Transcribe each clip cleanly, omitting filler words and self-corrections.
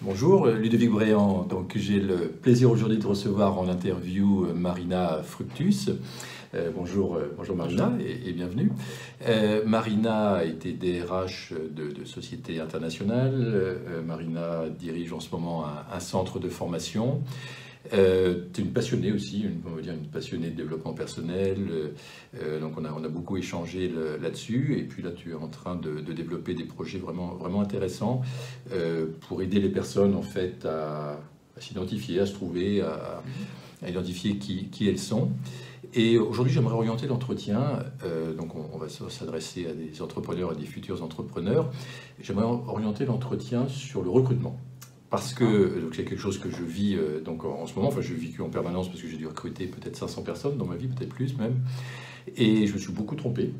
Bonjour, Ludovic Bréant. Donc, j'ai le plaisir aujourd'hui de recevoir en interview Marina Fructus. Bonjour Marina et bienvenue. Marina a été DRH de sociétés internationales. Marina dirige en ce moment un centre de formation. Tu es une passionnée aussi, on va dire une passionnée de développement personnel. Donc on a beaucoup échangé là-dessus. Et puis là, tu es en train de développer des projets vraiment intéressants pour aider les personnes en fait à s'identifier, à se trouver, à identifier qui elles sont. Et aujourd'hui, j'aimerais orienter l'entretien. Donc on va s'adresser à des entrepreneurs, à des futurs entrepreneurs. J'aimerais orienter l'entretien sur le recrutement. Parce que c'est quelque chose que je vis donc en ce moment, enfin je vis en permanence parce que j'ai dû recruter peut-être 500 personnes dans ma vie, peut-être plus même, et je me suis beaucoup trompé.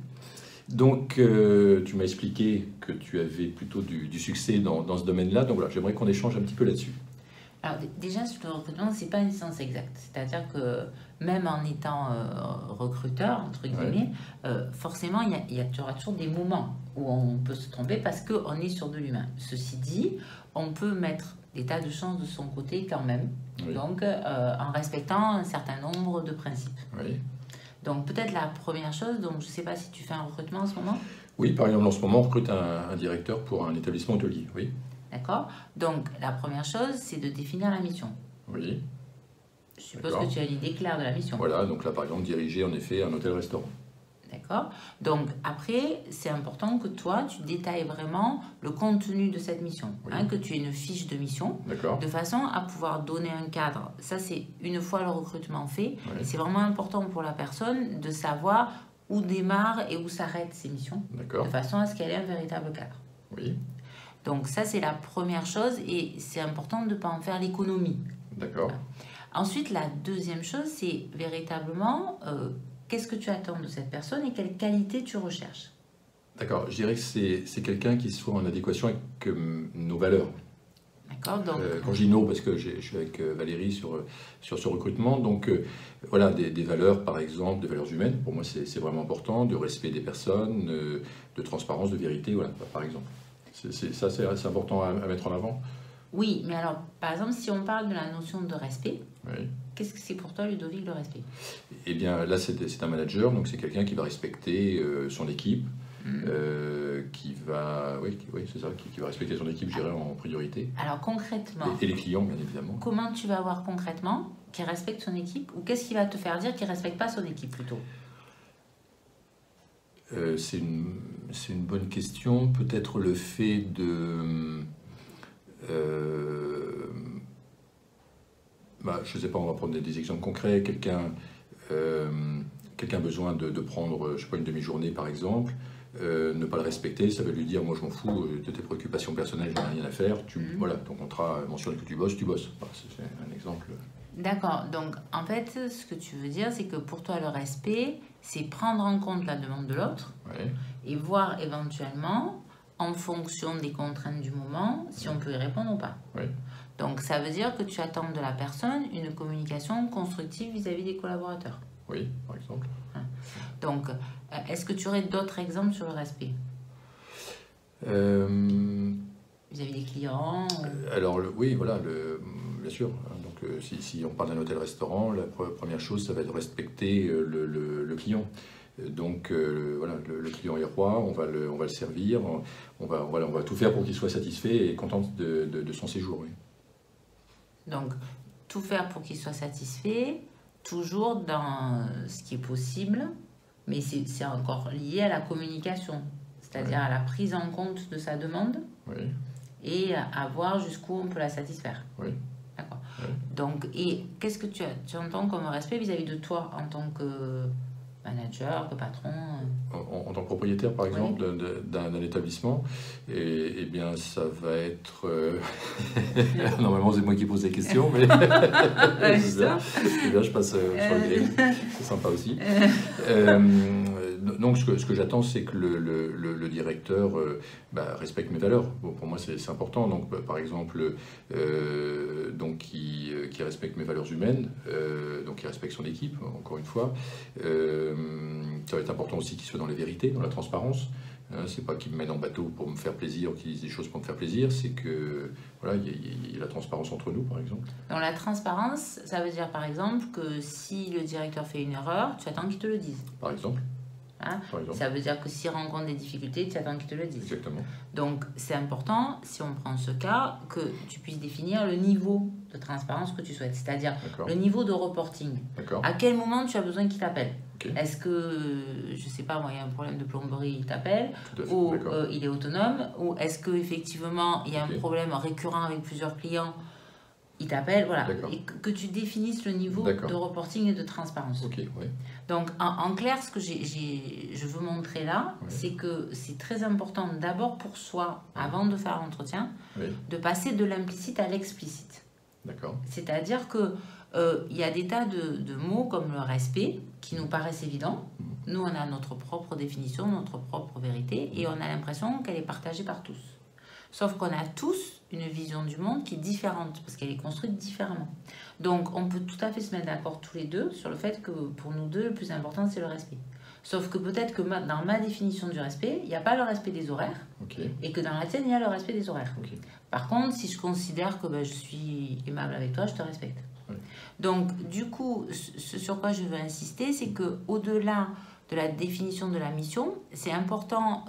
Donc tu m'as expliqué que tu avais plutôt du succès dans ce domaine-là, donc voilà, j'aimerais qu'on échange un petit peu là-dessus. Alors déjà, sur le recrutement, c'est pas une science exacte. C'est-à-dire que même en étant recruteur, entre guillemets, forcément, tu auras toujours des moments où on peut se tromper parce qu'on est sur de l'humain. Ceci dit, on peut mettre des tas de chances de son côté quand même, Oui. donc en respectant un certain nombre de principes. Oui. Donc peut-être la première chose, donc je ne sais pas si tu fais un recrutement en ce moment. Oui, par exemple, en ce moment, on recrute un directeur pour un établissement hôtelier, oui. D'accord. Donc la première chose, c'est de définir la mission. Oui. Je suppose que tu as l'idée claire de la mission. Voilà, donc là, par exemple, diriger en effet un hôtel-restaurant. D'accord. Donc après, c'est important que toi, tu détailles vraiment le contenu de cette mission, Oui. que tu aies une fiche de mission, de façon à pouvoir donner un cadre. Ça, c'est une fois le recrutement fait. Oui. C'est vraiment important pour la personne de savoir où démarre et où s'arrête ses missions, de façon à ce qu'elle ait un véritable cadre. Oui. Donc ça, c'est la première chose et c'est important de ne pas en faire l'économie. D'accord. Voilà. Ensuite, la deuxième chose, c'est véritablement... qu'est-ce que tu attends de cette personne et quelle qualité tu recherches? D'accord, je dirais que c'est quelqu'un qui soit en adéquation avec nos valeurs. D'accord, donc... quand je dis nos, parce que je suis avec Valérie sur ce recrutement, donc voilà, des valeurs par exemple, des valeurs humaines, pour moi c'est vraiment important, de respect des personnes, de transparence, de vérité, voilà, par exemple. C'est important à mettre en avant. Oui, mais alors, par exemple, si on parle de la notion de respect, oui. Qu'est-ce que c'est pour toi, Ludovic, le respect? Eh bien, là, c'est un manager, donc c'est quelqu'un qui va respecter son équipe, qui va, oui c'est ça, qui va respecter son équipe, gérer en priorité. Alors, concrètement... Et les clients, bien évidemment. Comment tu vas voir concrètement qu'il respecte son équipe, ou qu'est-ce qui va te faire dire qu'il ne respecte pas son équipe, plutôt? C'est une bonne question. Peut-être le fait de... je ne sais pas, on va prendre des exemples concrets. Quelqu'un a besoin de prendre, je sais pas, une demi-journée par exemple. Ne pas le respecter, ça veut lui dire, moi je m'en fous de tes préoccupations personnelles, je n'ai rien à faire. Voilà, ton contrat mentionne que tu bosses. Voilà, c'est un exemple. D'accord, donc en fait, ce que tu veux dire, c'est que pour toi, le respect, c'est prendre en compte la demande de l'autre, et voir éventuellement, en fonction des contraintes du moment, si on peut y répondre ou pas. Donc ça veut dire que tu attends de la personne une communication constructive vis-à-vis des collaborateurs. Oui, par exemple. Donc, est-ce que tu aurais d'autres exemples sur le respect vis-à-vis des clients Alors, oui, voilà, bien sûr. Donc, si on parle d'un hôtel-restaurant, la première chose, ça va être de respecter le client. Donc, voilà, le client est roi, on va le servir, on va tout faire pour qu'il soit satisfait et content de son séjour. Oui. Donc, tout faire pour qu'il soit satisfait, toujours dans ce qui est possible, mais c'est encore lié à la communication, c'est-à-dire à la prise en compte de sa demande et à voir jusqu'où on peut la satisfaire. D'accord. Donc, et qu'est-ce que tu entends comme respect vis-à-vis de toi en tant que manager, que patron? En tant que propriétaire, par exemple, d'un établissement, et bien, ça va être... Normalement, c'est moi qui pose les questions, mais c'est bien, je passe sur le game, c'est sympa aussi. Donc, ce que j'attends, c'est que le directeur respecte mes valeurs. Bon, pour moi, c'est important. Donc, par exemple, qui respecte mes valeurs humaines, donc qui respecte son équipe, encore une fois. Ça va être important aussi qu'il soit dans la vérité, dans la transparence. Hein, c'est pas qu'il me mène en bateau pour me faire plaisir ou qu'il dise des choses pour me faire plaisir, c'est que voilà, il y a la transparence entre nous, par exemple. Donc la transparence, ça veut dire par exemple que si le directeur fait une erreur, tu attends qu'il te le dise. Par exemple. Hein? Par exemple. Ça veut dire que s'il rencontre des difficultés, tu attends qu'il te le dise. Exactement. Donc c'est important, si on prend ce cas, que tu puisses définir le niveau de transparence que tu souhaites, c'est-à-dire le niveau de reporting. À quel moment tu as besoin qu'il t'appelle? Est-ce que, je sais pas, moi, il y a un problème de plomberie, il t'appelle, ou il est autonome, ou est-ce qu'effectivement, il y a un problème récurrent avec plusieurs clients, il t'appelle, voilà. Et que tu définisses le niveau de reporting et de transparence. Donc, en clair, ce que je veux montrer là, c'est que c'est très important d'abord pour soi, avant de faire l'entretien, de passer de l'implicite à l'explicite. C'est-à-dire que il y a des tas de mots comme le respect qui nous paraissent évidents. Nous, on a notre propre définition, notre propre vérité, et on a l'impression qu'elle est partagée par tous. Sauf qu'on a tous une vision du monde qui est différente, parce qu'elle est construite différemment. Donc, on peut tout à fait se mettre d'accord tous les deux sur le fait que pour nous deux, le plus important, c'est le respect. Sauf que peut-être que dans ma définition du respect, il n'y a pas le respect des horaires, et que dans la tienne, il y a le respect des horaires. Par contre, si je considère que je suis aimable avec toi, je te respecte. Donc, du coup, ce sur quoi je veux insister, c'est qu'au-delà de la définition de la mission, c'est important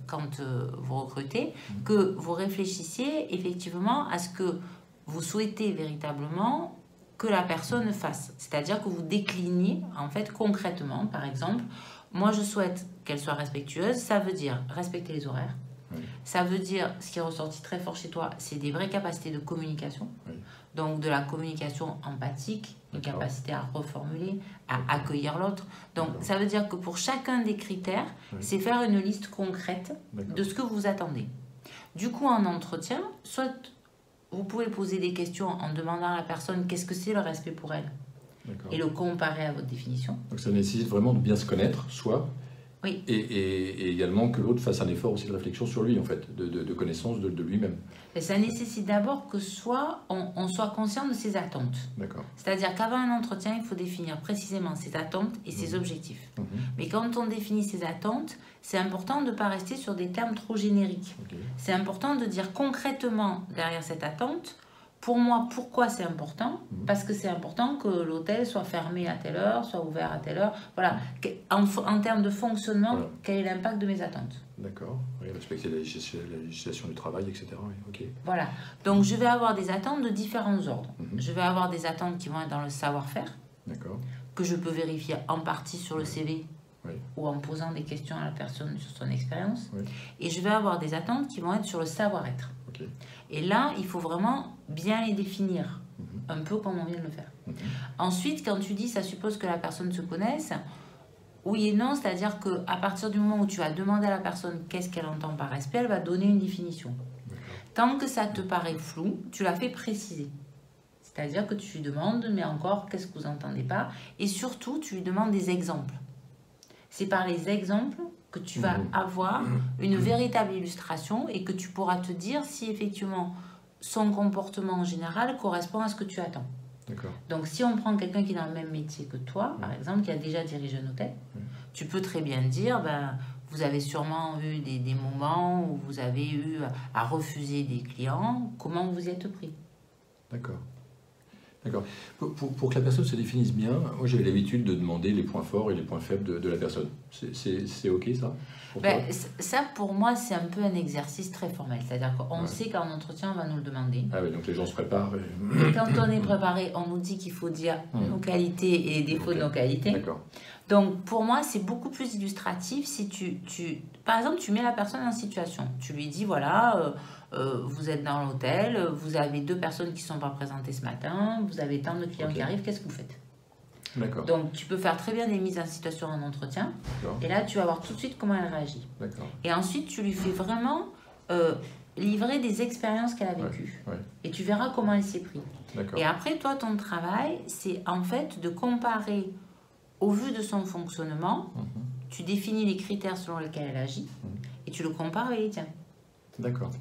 quand vous recrutez que vous réfléchissiez effectivement à ce que vous souhaitez véritablement que la personne fasse. C'est-à-dire que vous décliniez en fait concrètement, par exemple, moi je souhaite qu'elle soit respectueuse, ça veut dire respecter les horaires. Ça veut dire, ce qui est ressorti très fort chez toi, c'est des vraies capacités de communication. Donc de la communication empathique, une capacité à reformuler, à accueillir l'autre. Donc ça veut dire que pour chacun des critères, c'est faire une liste concrète de ce que vous attendez. Du coup, en entretien, soit vous pouvez poser des questions en demandant à la personne qu'est-ce que c'est le respect pour elle et le comparer à votre définition. Donc ça nécessite vraiment de bien se connaître, soi. Et également que l'autre fasse un effort aussi de réflexion sur lui, en fait, de connaissance de lui-même. Et ça nécessite d'abord que on soit conscient de ses attentes. C'est-à-dire qu'avant un entretien, il faut définir précisément ses attentes et ses objectifs. Mais quand on définit ses attentes, c'est important de ne pas rester sur des termes trop génériques. C'est important de dire concrètement derrière cette attente, pour moi, pourquoi c'est important? Parce que c'est important que l'hôtel soit fermé à telle heure, soit ouvert à telle heure. Voilà. En termes de fonctionnement, quel est l'impact de mes attentes? D'accord. Respecter la législation du travail, etc. Voilà. Donc, je vais avoir des attentes de différents ordres. Je vais avoir des attentes qui vont être dans le savoir-faire, que je peux vérifier en partie sur le CV ou en posant des questions à la personne sur son expérience. Et je vais avoir des attentes qui vont être sur le savoir-être. Et là, il faut vraiment bien les définir, un peu comme on vient de le faire. Ensuite, quand tu dis ça suppose que la personne se connaisse, oui et non, c'est-à-dire qu'à partir du moment où tu vas demander à la personne qu'est-ce qu'elle entend par respect, elle va donner une définition. Tant que ça te paraît flou, tu la fais préciser. C'est-à-dire que tu lui demandes, mais encore, qu'est-ce que vous n'entendez pas? Et surtout, tu lui demandes des exemples. C'est par les exemples que tu vas avoir une véritable illustration et que tu pourras te dire si effectivement son comportement en général correspond à ce que tu attends. Donc si on prend quelqu'un qui est dans le même métier que toi, par exemple, qui a déjà dirigé un hôtel, tu peux très bien dire, vous avez sûrement eu des moments où vous avez eu à refuser des clients, comment vous y êtes pris? D'accord. Pour que la personne se définisse bien, moi j'avais l'habitude de demander les points forts et les points faibles de la personne. C'est OK ça pour toi? Ça pour moi c'est un peu un exercice très formel. C'est-à-dire qu'on sait qu'en entretien on va nous le demander. Ah oui, donc les gens se préparent. Et quand on est préparé, on nous dit qu'il faut dire nos qualités et les défauts de nos qualités. Donc pour moi c'est beaucoup plus illustratif si par exemple tu mets la personne en situation. Tu lui dis voilà... vous êtes dans l'hôtel, vous avez 2 personnes qui ne sont pas présentées ce matin, vous avez tant de clients qui arrivent, qu'est-ce que vous faites? Donc tu peux faire très bien des mises en situation en entretien, et là tu vas voir tout de suite comment elle réagit. Et ensuite tu lui fais vraiment livrer des expériences qu'elle a vécues, et tu verras comment elle s'est pris. Et après toi ton travail c'est en fait de comparer au vu de son fonctionnement, tu définis les critères selon lesquels elle agit, et tu le compares avec les tiens.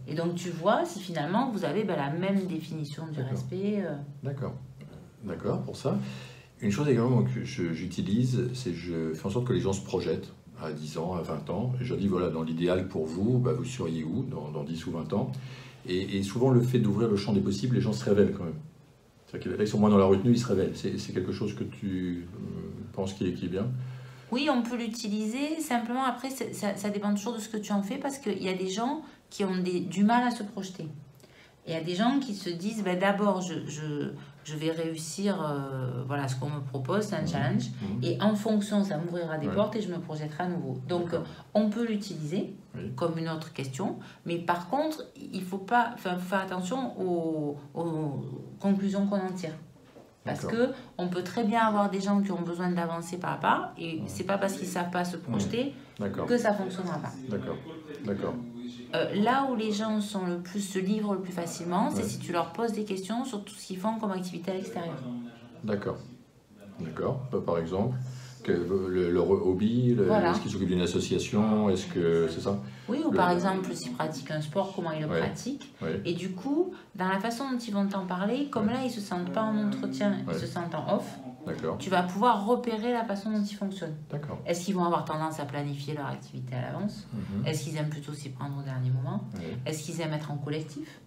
Et donc tu vois si finalement vous avez la même définition du respect. D'accord, pour ça. Une chose également que j'utilise, c'est que je fais en sorte que les gens se projettent à 10 ans, à 20 ans. Et je leur dis, voilà, dans l'idéal pour vous, bah, vous seriez où dans 10 ou 20 ans? Et souvent, le fait d'ouvrir le champ des possibles, les gens se révèlent quand même. C'est-à-dire que là, ils sont moins dans la retenue, ils se révèlent. C'est quelque chose que tu penses qui est bien? Oui, on peut l'utiliser. Simplement, après, ça dépend toujours de ce que tu en fais parce qu'il y a des gens qui ont du mal à se projeter. Et il y a des gens qui se disent, ben, d'abord, je vais réussir voilà, ce qu'on me propose, c'est un challenge. Et en fonction, ça m'ouvrira des portes et je me projetterai à nouveau. Donc, on peut l'utiliser comme une autre question. Mais par contre, il faut faire attention aux conclusions qu'on en tire. Parce qu'on peut très bien avoir des gens qui ont besoin d'avancer pas à pas, et c'est pas parce qu'ils ne savent pas se projeter que ça ne fonctionnera pas. D'accord. Là où les gens se livrent le plus facilement, c'est si tu leur poses des questions sur tout ce qu'ils font comme activité à l'extérieur. D'accord. Par exemple, leur hobby, Voilà. Est-ce qu'ils s'occupent d'une association? Est-ce que c'est ça? Oui, ou par exemple, s'ils pratiquent un sport, comment ils le pratiquent. Et du coup, dans la façon dont ils vont t'en parler, comme là, ils ne se sentent pas en entretien, ils se sentent en off, tu vas pouvoir repérer la façon dont ils fonctionnent. Est-ce qu'ils vont avoir tendance à planifier leur activité à l'avance? Est-ce qu'ils aiment plutôt s'y prendre au dernier moment? Est-ce qu'ils aiment être en collectif?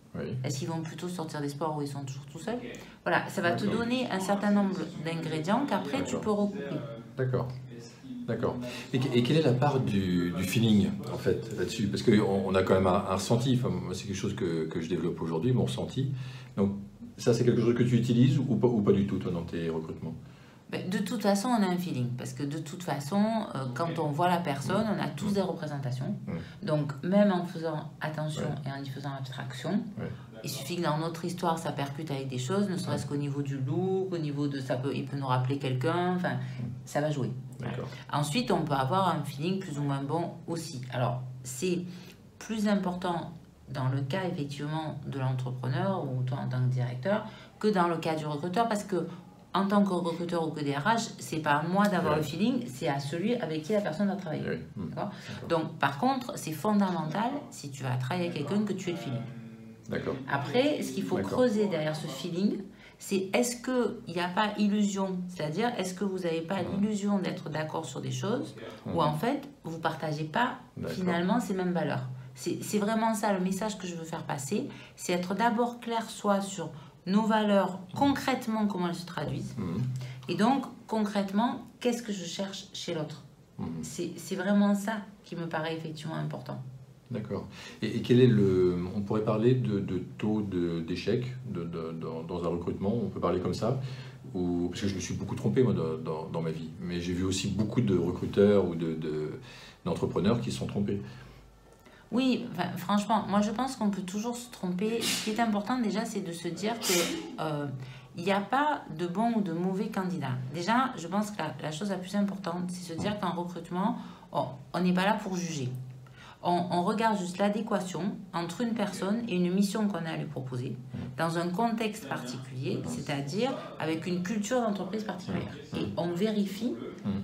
Est-ce qu'ils vont plutôt sortir des sports où ils sont toujours tout seuls? Voilà, ça va te donner un certain nombre d'ingrédients qu'après tu peux recouper. D'accord. Et quelle est la part du feeling, en fait, là-dessus? Parce qu'on a quand même un ressenti, enfin, moi, c'est quelque chose que je développe aujourd'hui, mon ressenti. Donc, ça, c'est quelque chose que tu utilises ou pas du tout, toi, dans tes recrutements? De toute façon, on a un feeling, parce que de toute façon, quand on voit la personne, on a tous des représentations. Donc, même en faisant attention et en y faisant abstraction, il suffit que dans notre histoire, ça percute avec des choses, ne serait-ce qu'au niveau du look, au niveau de il peut nous rappeler quelqu'un, enfin, ça va jouer. Ensuite, on peut avoir un feeling plus ou moins bon aussi. Alors, c'est plus important dans le cas, effectivement, de l'entrepreneur ou toi en tant que directeur, que dans le cas du recruteur, parce que en tant que recruteur ou que DRH, c'est pas à moi d'avoir le feeling, c'est à celui avec qui la personne va travailler. Donc, par contre, c'est fondamental, si tu vas travailler avec quelqu'un, que tu aies le feeling. Après, ce qu'il faut creuser derrière ce feeling, c'est est-ce qu'il n'y a pas illusion? C'est-à-dire, est-ce que vous n'avez pas l'illusion d'être d'accord sur des choses ou en fait, vous ne partagez pas finalement ces mêmes valeurs? C'est vraiment ça le message que je veux faire passer, c'est être d'abord clair soit sur nos valeurs, concrètement, comment elles se traduisent. Et donc, concrètement, qu'est-ce que je cherche chez l'autre? C'est vraiment ça qui me paraît effectivement important. D'accord. Et quel est on pourrait parler de taux d'échec dans un recrutement, on peut parler comme ça, parce que je me suis beaucoup trompé moi dans ma vie, mais j'ai vu aussi beaucoup de recruteurs ou d'entrepreneurs qui se sont trompés. Oui, enfin, franchement, moi je pense qu'on peut toujours se tromper. Ce qui est important déjà, c'est de se dire que il n'y a pas de bon ou de mauvais candidat. Déjà, je pense que la chose la plus importante, c'est de se dire qu'en recrutement, on n'est pas là pour juger. On regarde juste l'adéquation entre une personne et une mission qu'on a à lui proposer dans un contexte particulier, c'est-à-dire avec une culture d'entreprise particulière. Et on vérifie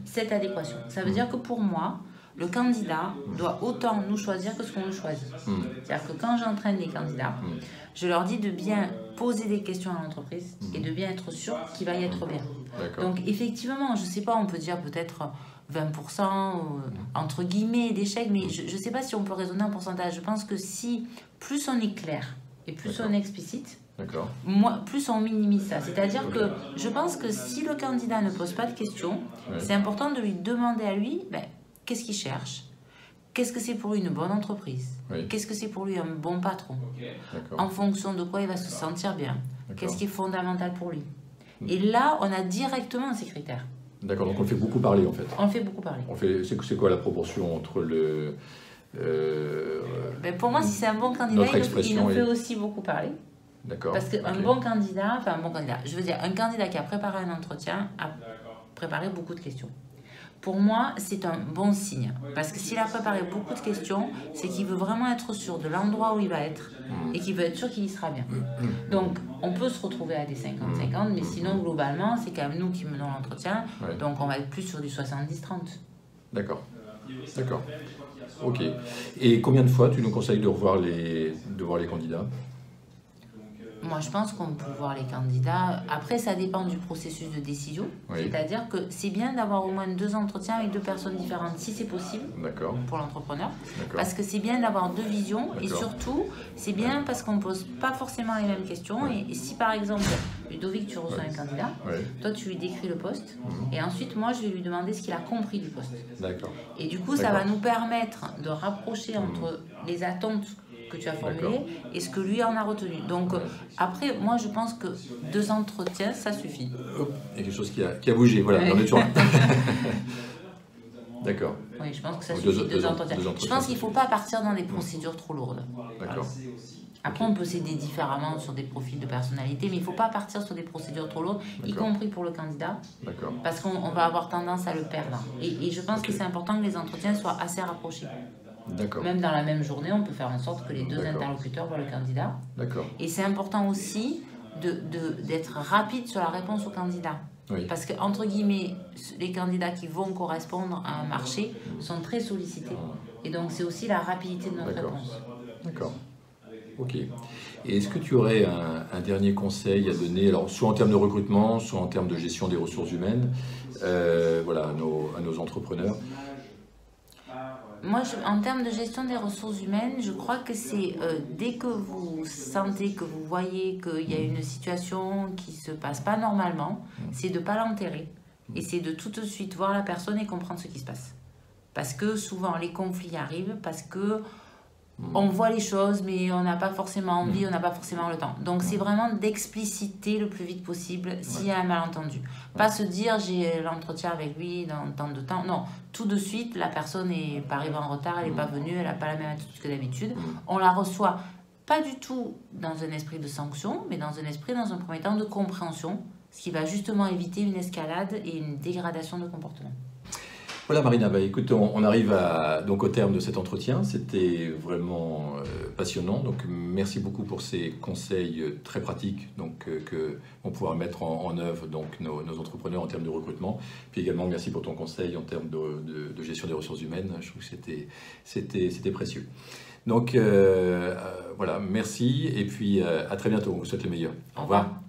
cette adéquation. Ça veut dire que pour moi, le candidat doit autant nous choisir que ce qu'on nous choisit. C'est-à-dire que quand j'entraîne les candidats, je leur dis de bien poser des questions à l'entreprise et de bien être sûr qu'il va y être bien. Donc effectivement, je ne sais pas, on peut dire peut-être 20% entre guillemets d'échecs, mais je ne sais pas si on peut raisonner en pourcentage. Je pense que si plus on est clair et plus on est explicite, plus on minimise ça. C'est-à-dire que je pense que si le candidat ne pose pas de questions, c'est important de lui demander à lui qu'est-ce qu'il cherche, qu'est-ce que c'est pour lui une bonne entreprise, qu'est-ce que c'est pour lui un bon patron, en fonction de quoi il va se sentir bien, qu'est-ce qui est fondamental pour lui. Et là, on a directement ces critères. D'accord, donc on le fait beaucoup parler en fait. On le fait beaucoup parler. C'est quoi la proportion entre le... pour moi, si c'est un bon candidat, il nous fait aussi beaucoup parler. D'accord. Parce qu'un bon candidat, je veux dire, un candidat qui a préparé un entretien a préparé beaucoup de questions. Pour moi, c'est un bon signe. Parce que s'il a préparé beaucoup de questions, c'est qu'il veut vraiment être sûr de l'endroit où il va être et qu'il veut être sûr qu'il y sera bien. Donc, on peut se retrouver à des 50-50, mais sinon, globalement, c'est quand même nous qui menons l'entretien. Donc, on va être plus sur du 70-30. D'accord. Ok. Et combien de fois tu nous conseilles de voir les candidats? Moi, je pense qu'on peut voir les candidats. Après, ça dépend du processus de décision. Oui. C'est-à-dire que c'est bien d'avoir au moins 2 entretiens avec 2 personnes différentes, si c'est possible, D'accord. pour l'entrepreneur. D'accord. Parce que c'est bien d'avoir 2 visions. Et D'accord. surtout, c'est bien parce qu'on ne pose pas forcément les mêmes questions. Ouais. Et si par exemple, Ludovic, tu reçois un candidat, Ouais. toi, tu lui décris le poste. Et ensuite, moi, je vais lui demander ce qu'il a compris du poste. D'accord. Et du coup, ça va nous permettre de rapprocher entre les attentes que tu as formulées et ce que lui en a retenu. Donc, après, moi, je pense que 2 entretiens, ça suffit. Hop, il y a quelque chose qui a bougé, voilà, on est toujours là. D'accord. Oui, je pense que ça Donc, suffit, 2 2 entretiens. Je entretiens. pense qu'il ne faut pas partir dans des procédures trop lourdes. D'accord. Après, on peut s'aider différemment sur des profils de personnalité, mais il ne faut pas partir sur des procédures trop lourdes, y compris pour le candidat, D'accord. parce qu'on va avoir tendance à le perdre. Et je pense que c'est important que les entretiens soient assez rapprochés. D'accord. Même dans la même journée, on peut faire en sorte que les 2 D'accord. interlocuteurs voient le candidat. D'accord. Et c'est important aussi d'être rapide sur la réponse au candidat. Oui. Parce que, entre guillemets, les candidats qui vont correspondre à un marché sont très sollicités. Et donc, c'est aussi la rapidité de notre D'accord. réponse. D'accord. Ok. Et est-ce que tu aurais un dernier conseil à donner, alors soit en termes de recrutement, soit en termes de gestion des ressources humaines, voilà, à nos entrepreneurs? Moi, en termes de gestion des ressources humaines, je crois que c'est dès que vous sentez, que vous voyez qu'il y a une situation qui ne se passe pas normalement, c'est de ne pas l'enterrer. Et c'est de tout de suite voir la personne et comprendre ce qui se passe. Parce que souvent, les conflits arrivent parce que on voit les choses, mais on n'a pas forcément envie, on n'a pas forcément le temps. Donc, c'est vraiment d'expliciter le plus vite possible s'il y a un malentendu. Pas se dire, j'ai l'entretien avec lui dans tant de temps. Non, tout de suite, la personne n'est pas arrivée en retard, elle n'est pas venue, elle n'a pas la même attitude que d'habitude. On la reçoit pas du tout dans un esprit de sanction, mais dans un esprit, dans un premier temps, de compréhension, ce qui va justement éviter une escalade et une dégradation de comportement. Voilà Marina, bah, écoute, on arrive donc au terme de cet entretien. C'était vraiment passionnant. Donc merci beaucoup pour ces conseils très pratiques que vont pouvoir mettre en œuvre donc, nos entrepreneurs en termes de recrutement. Puis également merci pour ton conseil en termes de gestion des ressources humaines. Je trouve que c'était précieux. Donc voilà, merci et puis à très bientôt. On vous souhaite le meilleur. Au revoir.